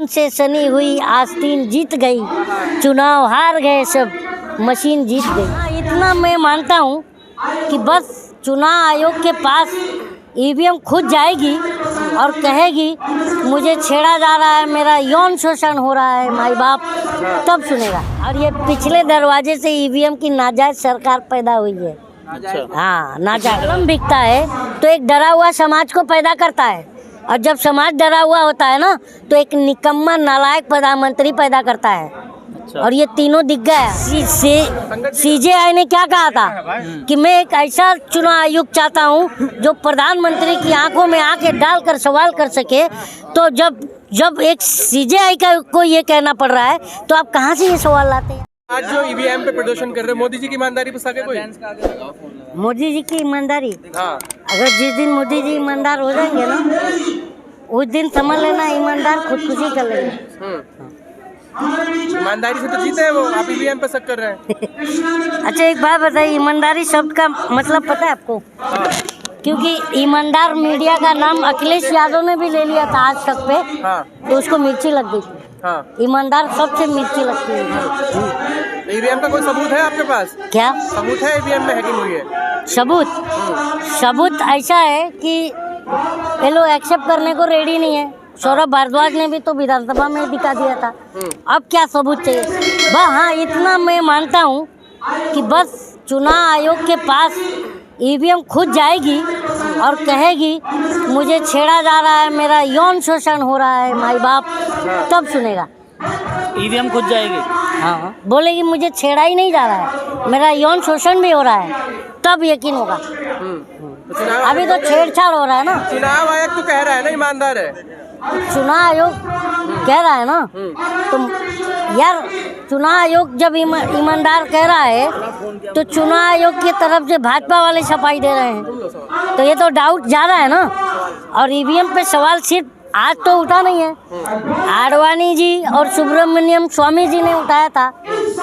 से सनी हुई आस्तीन जीत गई, चुनाव हार गए सब मशीन जीत गई। हाँ, इतना मैं मानता हूँ कि बस चुनाव आयोग के पास ईवीएम खुद जाएगी और कहेगी मुझे छेड़ा जा रहा है, मेरा यौन शोषण हो रहा है माई बाप, तब सुनेगा। और ये पिछले दरवाजे से ईवीएम की नाजायज सरकार पैदा हुई है। हाँ, नाजायज बिकता है तो एक डरा हुआ समाज को पैदा करता है, और जब समाज डरा हुआ होता है ना तो एक निकम्मा नालायक प्रधानमंत्री पैदा करता है। और ये तीनों दिख गया। सीजेआई ने क्या कहा था कि मैं एक ऐसा चुनाव आयोग चाहता हूँ जो प्रधानमंत्री की आंखों में आंखें डालकर सवाल कर सके। तो जब एक सीजेआई को ये कहना पड़ रहा है तो आप कहाँ से ये सवाल लाते हैं? आज जो ईवीएम पे प्रदर्शन कर रहे हैं, मोदी जी की ईमानदारी पे सके कोई? मोदी जी की ईमानदारी, हाँ। अगर जिस दिन मोदी जी ईमानदार हो जाएंगे ना उस दिन समझ लेना ईमानदार खुदकुशी कर लेंगे। ईमानदारी से तो जीते हैं वो, आप ईवीएम पे शक कर रहे हैं। अच्छा, एक बात बताइए, ईमानदारी शब्द का मतलब पता है आपको? हाँ। क्योंकि ईमानदार मीडिया का नाम अखिलेश यादव ने भी ले लिया था आज तक पे। हाँ। तो उसको मिर्ची लग गई थी। हाँ। ईमानदार सबसे मिर्ची लगती है। ईवीएम का कोई सबूत है आपके पास? क्या सबूत है ईवीएम में हैकिंग हुई है? सबूत ऐसा है कि ये लोग एक्सेप्ट करने को रेडी नहीं है। सौरभ भारद्वाज ने भी तो विधानसभा में दिखा दिया था। अब क्या सबूत चाहिए? बस हाँ, इतना मैं मानता हूँ कि बस चुनाव आयोग के पास ईवीएम खुद जाएगी और कहेगी मुझे छेड़ा जा रहा है, मेरा यौन शोषण हो रहा है माई बाप, तब सुनेगा। ईवीएम खुद जाएगी? हाँ, बोलेगी मुझे छेड़ा ही नहीं जा रहा है, मेरा यौन शोषण भी हो रहा है, तब यकीन होगा। अभी तो छेड़छाड़ हो रहा है ना। चुनाव आयोग तो कह रहा है ना ईमानदार है। चुनाव आयोग कह रहा है ना, तो यार चुनाव आयोग जब ईमानदार कह रहा है तो चुनाव आयोग की तरफ से भाजपा वाले सफाई दे रहे हैं, तो ये तो डाउट जा रहा है ना। और ईवीएम पे सवाल सिर्फ आज तो उठा नहीं है, आडवाणी जी और सुब्रमण्यम स्वामी जी ने उठाया था।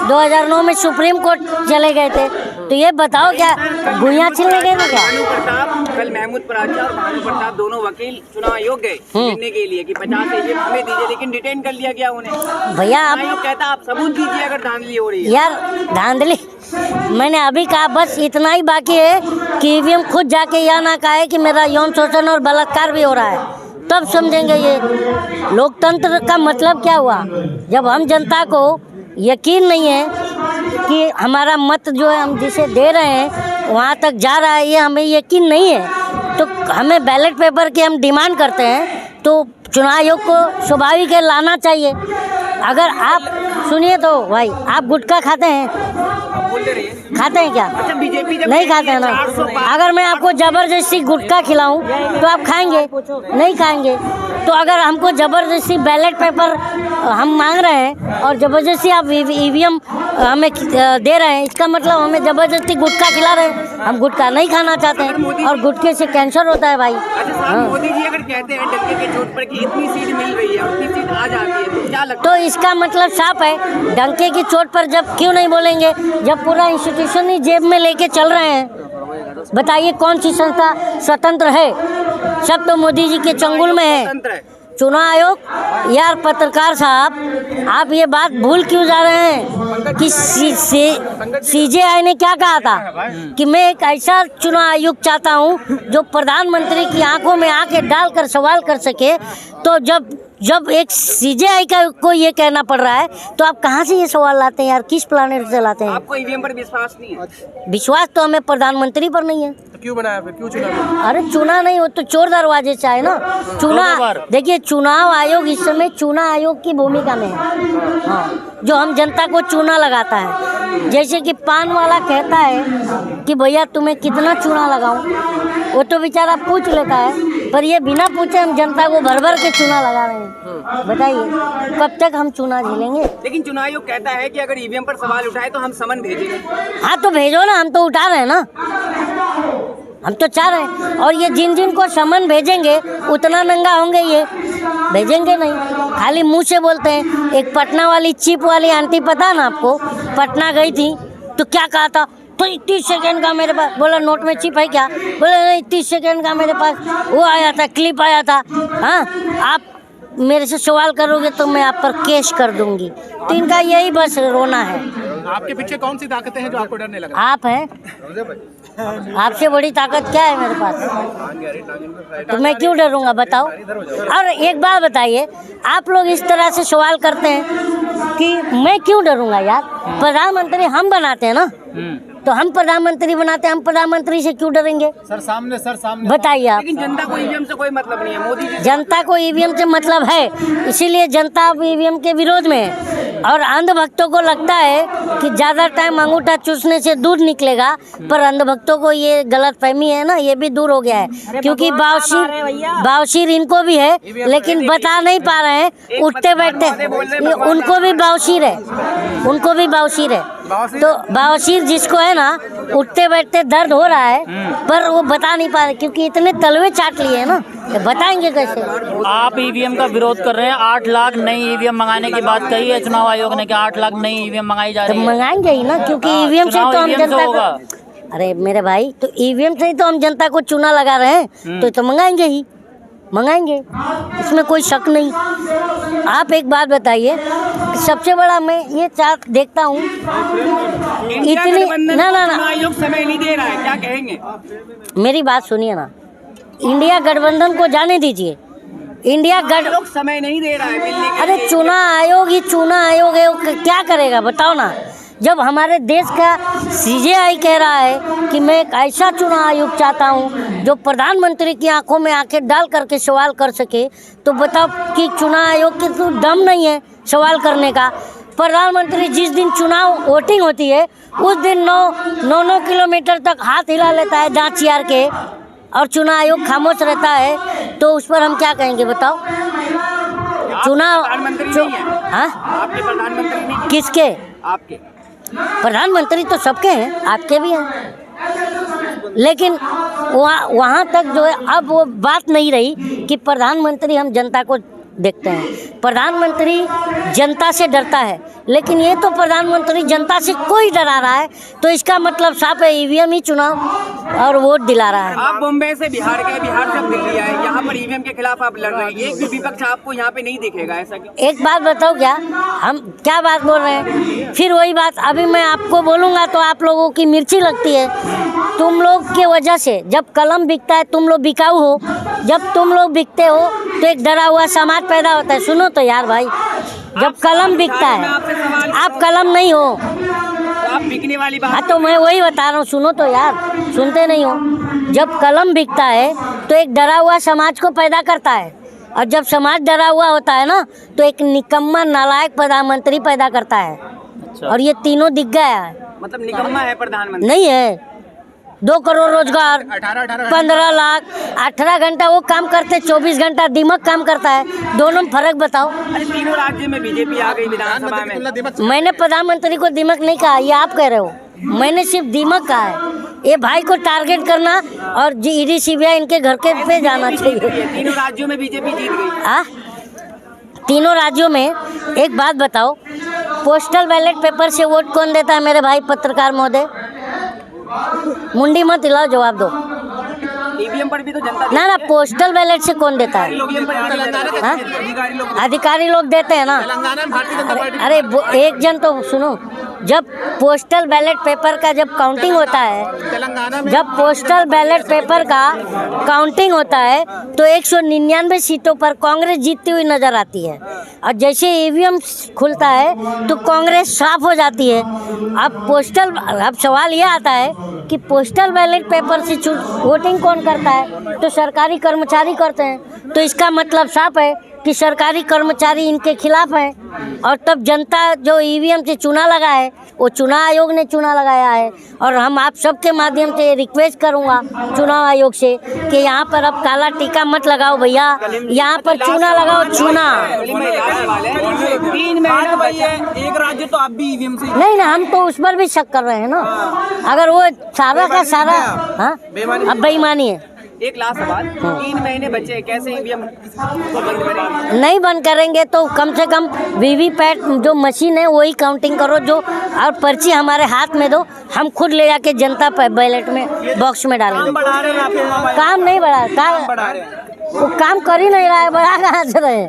2009 में सुप्रीम कोर्ट चले गए थे। तो ये बताओ क्या गुइयाँ छिलने गए थे क्या? भानु प्रताप, कल महमूद प्राचा और भानु प्रताप दोनों वकील चुनाव आयोग गए मिलने के लिए कि 50 ईवीएम हमें दीजिए, लेकिन डिटेन कर लिया गया उन्हें। भैया आयोग कहता आप सबूत दीजिए अगर धांधली हो रही है। यार धांधली मैंने अभी कहा, बस इतना ही बाकी है कि ईवीएम खुद जाके यह ना कहे कि मेरा यौन शोषण और बलात्कार भी हो रहा है, तब समझेंगे ये लोकतंत्र का मतलब क्या हुआ। जब हम जनता को यकीन नहीं है कि हमारा मत जो है हम जिसे दे रहे हैं वहाँ तक जा रहा है, ये हमें यकीन नहीं है, तो हमें बैलेट पेपर की हम डिमांड करते हैं, तो चुनाव आयोग को स्वाभाविक है लाना चाहिए। अगर आप सुनिए तो भाई, आप गुटखा खाते हैं? खाते हैं क्या? अच्छा, बीजेपी नहीं खाते हैं ना। अगर मैं आपको जबरदस्ती गुटखा खिलाऊं तो आप खाएंगे? नहीं खाएंगे। तो अगर हमको जबरदस्ती बैलेट पेपर हम मांग रहे हैं और जबरदस्ती आप ईवीएम हमें दे रहे हैं, इसका मतलब हमें जबरदस्ती गुटखा खिला रहे हैं। हम गुटखा नहीं खाना चाहते हैं और गुटखे से कैंसर होता है भाई। अच्छा साहब, मोदी जी अगर कहते हैं डंके के चोट पर कि इतनी सीट मिल रही है और इतनी सीट आ जाती है, तो क्या लगता है? तो इसका मतलब साफ है, डंके की चोट पर जब क्यों नहीं बोलेंगे जब पूरा इंस्टीट्यूशन ही जेब में लेके चल रहे हैं? बताइए कौन सी संस्था स्वतंत्र है? सब तो मोदी जी के चंगुल में है। चुनाव आयोग, यार पत्रकार साहब आप ये बात भूल क्यों जा रहे हैं कि सीजेआई ने क्या कहा था कि मैं एक ऐसा चुनाव आयोग चाहता हूं जो प्रधानमंत्री की आंखों में आंखें डालकर सवाल कर सके। तो जब एक सीजेआई को ये कहना पड़ रहा है तो आप कहाँ से ये सवाल लाते हैं यार? किस प्लानेट से लाते हैं? आपको ईवीएम पर विश्वास नहीं है? विश्वास तो हमें प्रधानमंत्री पर नहीं है। तो क्यों बनाया फिर, क्यों चुना? अरे चुना नहीं, हो तो चोर दरवाजे से आए ना। चुना देखिए, चुनाव आयोग इस समय चुनाव आयोग की भूमिका में है। हाँ, जो हम जनता को चूना लगाता है। जैसे कि पान वाला कहता है कि भैया तुम्हें कितना चूना लगाऊं, वो तो बेचारा पूछ लेता है, पर ये बिना पूछे हम जनता को भर भर के चूना लगा रहे हैं। बताइए कब तक हम चूना झेलेंगे? लेकिन चुनाव आयोग कहता है कि अगर ईवीएम पर सवाल उठाए तो हम समन भेजेंगे। हाँ तो भेजो ना, हम तो उठा रहे हैं ना, हम तो चाह रहे हैं। और ये जिन को समन भेजेंगे उतना नंगा होंगे, ये भेजेंगे नहीं, खाली मुंह से बोलते हैं। एक पटना वाली चिप वाली आंटी, पता ना आपको, पटना गई थी तो क्या कहा था, तो 30 सेकंड का मेरे पास, बोला नोट में चिप है क्या? बोला नहीं, 30 सेकंड का मेरे पास वो आया था, क्लिप आया था। हाँ, आप मेरे से सवाल करोगे तो मैं आप पर केस कर दूंगी। तो इनका यही बस रोना है। आपके पीछे कौन सी ताकतें हैं जो आपको डर नहीं लग रहा? आप हैं, आपसे बड़ी ताकत क्या है मेरे पास? तो मैं क्यों डरूंगा बताओ? और एक बात बताइए, आप लोग इस तरह से सवाल करते हैं कि मैं क्यों डरूंगा यार? प्रधानमंत्री हम बनाते हैं ना, तो हम प्रधानमंत्री बनाते हैं, हम प्रधानमंत्री से क्यों डरेंगे? सर सामने बताइए आप। लेकिन जनता को ईवीएम से कोई मतलब नहीं है, मोदी जी जनता को ईवीएम से मतलब है, इसीलिए जनता अब ईवीएम के विरोध में है। और अंधभक्तों को लगता है कि ज़्यादा टाइम अंगूठा चूसने से दूध निकलेगा, पर अंधभक्तों को ये गलत फहमी है ना, ये भी दूर हो गया है। क्योंकि बावशीर इनको भी है, लेकिन बता नहीं पा रहे हैं, उठते बैठते उनको भी बावशीर है, उनको भी बावशीर है। तो बावशीर जिसको है ना, उठते बैठते दर्द हो रहा है, पर वो बता नहीं पा रहे क्योंकि इतने तलवे चाट लिए हैं ना, तो बताएंगे कैसे? आप ईवीएम का विरोध कर रहे हैं। 8 लाख नई ईवीएम मंगाने की बात कही है चुनाव आयोग ने कि 8 लाख नई ईवीएम मंगाई जा तो रही है। मंगाएंगे ही ना, क्योंकि ईवीएम से तो हम EVM से जनता होगा। को, अरे मेरे भाई, तो ईवीएम से ही तो हम जनता को चूना लगा रहे हैं, तो मंगाएंगे ही, मंगाएंगे, इसमें कोई शक नहीं। आप एक बात बताइए, सबसे बड़ा मैं ये चार्ट देखता हूँ, इतनी ना आयोग समय नहीं दे रहा है, क्या कहेंगे? मेरी बात सुनिए ना, इंडिया गठबंधन को जाने दीजिए, इंडिया लोग समय नहीं दे रहा है मिलने के अरे लिए। चुनाव आयोग ही चुनाव आयोग है, वो क्या करेगा बताओ ना? जब हमारे देश का सीजेआई कह रहा है कि मैं एक ऐसा चुनाव आयोग चाहता हूं जो प्रधानमंत्री की आंखों में आंखें डाल करके सवाल कर सके, तो बताओ कि चुनाव आयोग के तो दम नहीं है सवाल करने का। प्रधानमंत्री जिस दिन चुनाव वोटिंग होती है उस दिन 9 किलोमीटर तक हाथ हिला लेता है दांत चियार के, और चुनाव आयोग खामोश रहता है, तो उस पर हम क्या कहेंगे बताओ? चुनाव प्रधानमंत्री नहीं है। हाँ, आपके प्रधानमंत्री नहीं, किसके? आपके प्रधानमंत्री तो सबके हैं, आपके भी हैं, लेकिन वहाँ तक जो है अब वो बात नहीं रही कि प्रधानमंत्री हम जनता को देखते हैं। प्रधानमंत्री जनता से डरता है, लेकिन ये तो प्रधानमंत्री जनता से कोई डरा रहा है, तो इसका मतलब साफ है ईवीएम ही चुनाव और वोट दिला रहा है। आप बॉम्बे से बिहार गए, बिहार से अब दिल्ली आए, यहाँ पर ईवीएम के खिलाफ आप लड़ रहे हैं, एक भी विपक्ष आपको यहाँ पे नहीं दिखेगा, ऐसा क्यों? एक बात बताओ, क्या हम क्या बात बोल रहे हैं? फिर वही बात अभी मैं आपको बोलूँगा तो आप लोगों की मिर्ची लगती है। तुम लोग के वजह से जब कलम बिकता है, तुम लोग बिकाऊ हो, जब तुम लोग बिकते हो तो एक डरा हुआ समाज पैदा होता है। सुनो तो यार भाई, जब कलम बिकता है, आप कलम नहीं हो, आप बिकने वाली बात। हाँ तो मैं वही बता रहा हूँ, सुनो तो यार, सुनते नहीं हो। जब कलम बिकता है तो एक डरा हुआ समाज को पैदा करता है, और जब समाज डरा हुआ होता है ना, तो एक निकम्मा नालायक प्रधानमंत्री पैदा करता है। और ये तीनों दिख गया है। मतलब निकम्मा है प्रधानमंत्री? नहीं है। 2 करोड़ रोजगार, 15 लाख, 18 घंटा वो काम करते, 24 घंटा दिमाग काम करता है। दोनों में फर्क बताओ। अरे तीनों राज्य में बीजेपी आ गई विधानसभा में। मैंने प्रधानमंत्री को दिमाग नहीं कहा, ये आप कह रहे हो। मैंने सिर्फ दिमाग कहा है। ये भाई को टारगेट करना और ईडी सीबीआई इनके घर के पे जाना चाहिए। तीनों राज्यों में बीजेपी जीत गई। तीनों राज्यों में एक बात बताओ, पोस्टल बैलेट पेपर से वोट कौन देता है मेरे भाई पत्रकार महोदय? मुंडी मत हिलाओ, जवाब दो। ईवीएम पर भी तो जनता ना, पोस्टल बैलेट से कौन देता है? हाँ? अधिकारी लोग देते हैं ना। अरे एक जन तो सुनो, जब पोस्टल बैलेट पेपर का जब काउंटिंग होता है, जब पोस्टल बैलेट पेपर का काउंटिंग होता है तो 199 सीटों पर कांग्रेस जीतती हुई नजर आती है, और जैसे ईवीएम खुलता है तो कांग्रेस साफ हो जाती है। अब सवाल ये आता है कि पोस्टल बैलेट पेपर से वोटिंग कौन करता है? तो सरकारी कर्मचारी करते हैं। तो इसका मतलब साफ है कि सरकारी कर्मचारी इनके खिलाफ हैं, और तब जनता जो ईवीएम से चुना लगा है वो चुनाव आयोग ने चुना लगाया है। और हम आप सबके माध्यम से रिक्वेस्ट करूंगा चुनाव आयोग से कि यहाँ पर अब काला टीका मत लगाओ भैया, यहाँ पर चुना लगाओ, चुना। 3 महीना बचे, एक राज्य तो आप भी ईवीएम से नहीं ना, हम तो उस पर भी शक कर रहे हैं ना। अगर वो सारा का सारा, हाँ अब बेईमानी है। एक लास्ट सवाल, 3 महीने बचे, कैसे ईवीएम बंद करेंगे? नहीं बंद करेंगे तो कम से कम वीवीपैट जो मशीन है वही काउंटिंग करो, जो और पर्ची हमारे हाथ में दो, हम खुद ले जाके जनता बैलेट में बॉक्स में डालेंगे। बढ़ा रहे हैं आप? काम नहीं बढ़ा, काम वो काम कर ही नहीं रहा है, बड़ा कहाँ से रहे।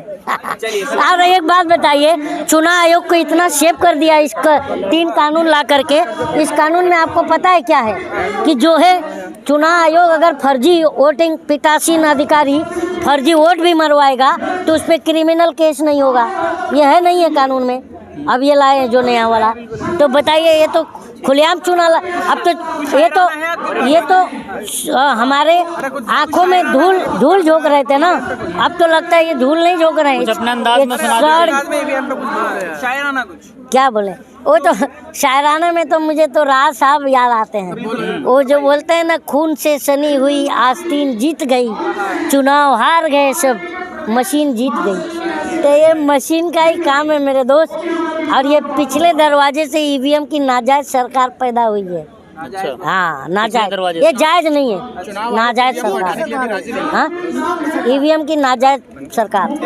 और एक बात बताइए, चुनाव आयोग को इतना सेव कर दिया इसका 3 कानून ला करके, इस कानून में आपको पता है क्या है कि जो है चुनाव आयोग अगर फर्जी वोटिंग पीठासीन अधिकारी फर्जी वोट भी मरवाएगा तो उस पर क्रिमिनल केस नहीं होगा। यह है नहीं है कानून में, अब ये लाए हैं जो नया वाला। तो बताइए, ये तो खुलेआम चुनाव अब तो ये तो हमारे आंखों में धूल झोंक रहे थे ना, अब तो लगता है ये धूल नहीं झोंक रहे कुछ अपने अंदाज में सुना दीजिए। शायराना कुछ क्या बोले, वो तो शायराना में तो मुझे तो राज साहब याद आते हैं। वो जो बोलते हैं ना, खून से सनी हुई आस्तीन जीत गई, चुनाव हार गए सब, मशीन जीत गई। तो ये मशीन का ही काम है मेरे दोस्त, और ये पिछले दरवाजे से ईवीएम की नाजायज सरकार पैदा हुई है। हाँ, नाजायज, ये जायज नहीं है, नाजायज सरकार। हाँ, ईवीएम की नाजायज सरकार।